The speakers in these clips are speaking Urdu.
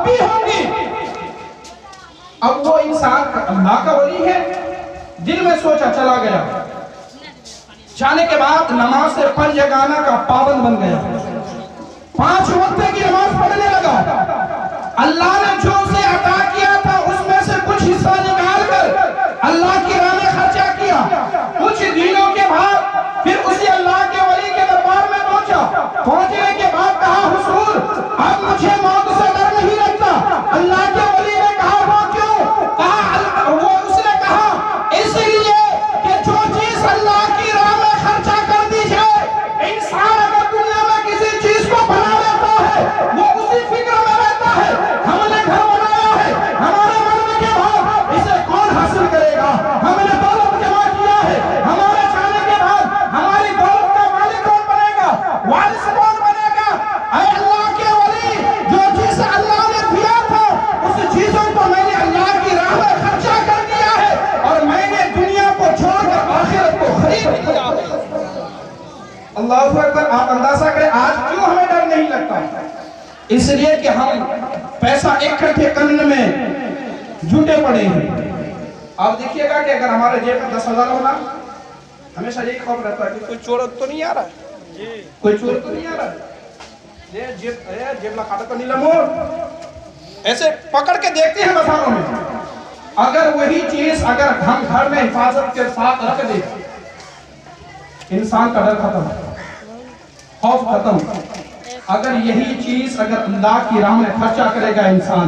بھی ہوں گی۔ اب وہ انسان اللہ کا ولی ہے، دل میں سوچا چلا گیا، جانے کے بعد نماز سے پنجگانہ کا پابند بن گیا، 5 وقت کی نماز پڑھنے لگا۔ اللہ نے جو اسے عطا کیا تھا اس میں سے کچھ حصہ نکال کر اللہ کی راہ میں خرچہ کیا۔ کچھ دنوں کے بعد پھر اسی اللہ کے ولی کے دربار میں پہنچا، پہنچنے کے بعد کہا حضور اب مجھے موت سے ڈر نہیں لگتا۔ اللہ کے ولی نے کہا وہ کیوں؟ کہا وہ اس نے کہا اس لیے کہ جو چیز اللہ کی راہ میں خرچہ کر دی جائے، انسان اگر دنیا میں کسی چیز کو بنا لیتا ہے وہ اسی فکر میں رہتا ہے، ہم نے گھر بنایا ہے، ہمارے مرنے کے بعد اسے کون حاصل کرے گا، ہم نے دولت جمع کیا ہے، ہمارے جانے کے بعد ہماری دولت کا مالک کون بنے گا، وارث کون بنے گا۔ اے اللہ کے ولی، جو چیز اللہ نے دیا تھا اس چیزوں کو میں نے اللہ کی راہ میں خرچہ کر دیا ہے، اور میں نے دنیا کو چھوڑ کر آخرت کو خرید لیا ہے۔ اللہ اکبر۔ آپ اندازہ کریں آج کیوں ہمیں ڈر نہیں لگتا؟ اس لیے کہ ہم پیسہ اکٹھے کرنے میں جھوٹے پڑے ہیں۔ آپ دیکھیے گا کہ اگر ہمارے جیب میں 10,000 ہونا، ہمیشہ یہی خوف رہتا ہے کہ کوئی چور تو نہیں آ رہا ہے، کوئی چور تو نہیں آ رہا ہے، جیب لکھاتا تو نہیں لمور، ایسے پکڑ کے دیکھتے ہیں بازاروں میں۔ اگر وہی چیز اگر ہم گھر میں حفاظت کے ساتھ رکھ دیں، انسان کا ڈر ختم، خوف ختم۔ اگر یہی چیز اگر اللہ کی راہ میں خرچہ کرے گا انسان،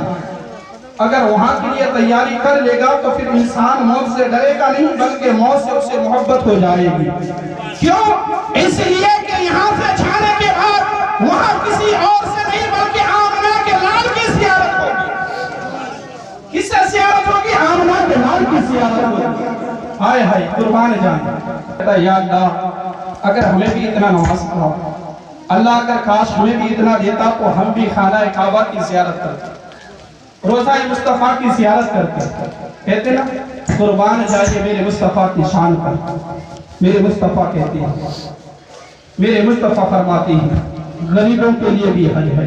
اگر وہاں کے لیے تیاری کر لے گا تو پھر انسان موت سے ڈرے گا نہیں بلکہ موت سے اسے محبت ہو جائے گی۔ کیوں؟ اس لیے کہ یہاں سے جانے کے بعد وہاں کسی اور سے نہیں بلکہ آمنہ کے لال کی زیارت ہوگی۔ کس سے زیارت ہوگی؟ آمنہ کے لال کی زیارت ہوگی۔ ہائے ہائے قربان جان۔ یا اللہ اگر ہمیں بھی اتنا نماز پڑھا، اللہ اگر کاش ہمیں بھی اتنا دیتا تو ہم بھی خانہ کعبہ کی زیارت کرتے، روضہ مصطفیٰ کی زیارت کرتے۔ کہتے نا قربان جائے میرے مصطفیٰ کی شان پر، میرے مصطفیٰ کہتے ہیں، میرے مصطفیٰ فرماتے ہیں غریبوں کے لیے بھی حج ہے،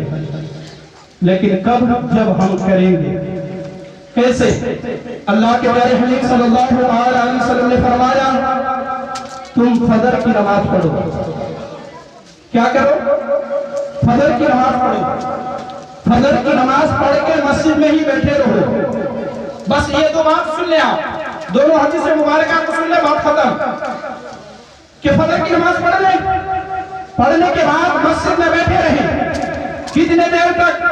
لیکن کب؟ جب ہم کریں گے۔ کیسے؟ اللہ کے پیارے حبیب صلی اللہ علیہ وسلم نے فرمایا تم فجر کی نماز پڑھو۔ کیا کرو؟ فجر کی نماز پڑھو۔ فجر کی نماز پڑھ کے مسجد میں ہی بیٹھے رہو۔ بس یہ دو بات سن لیں آپ، دونوں حدیث مبارکہ کو سن لیں، بات ختم۔ کہ فجر کی نماز پڑھ لیں، پڑھنے کے بعد مسجد میں بیٹھے رہیں۔ کتنے دیر تک؟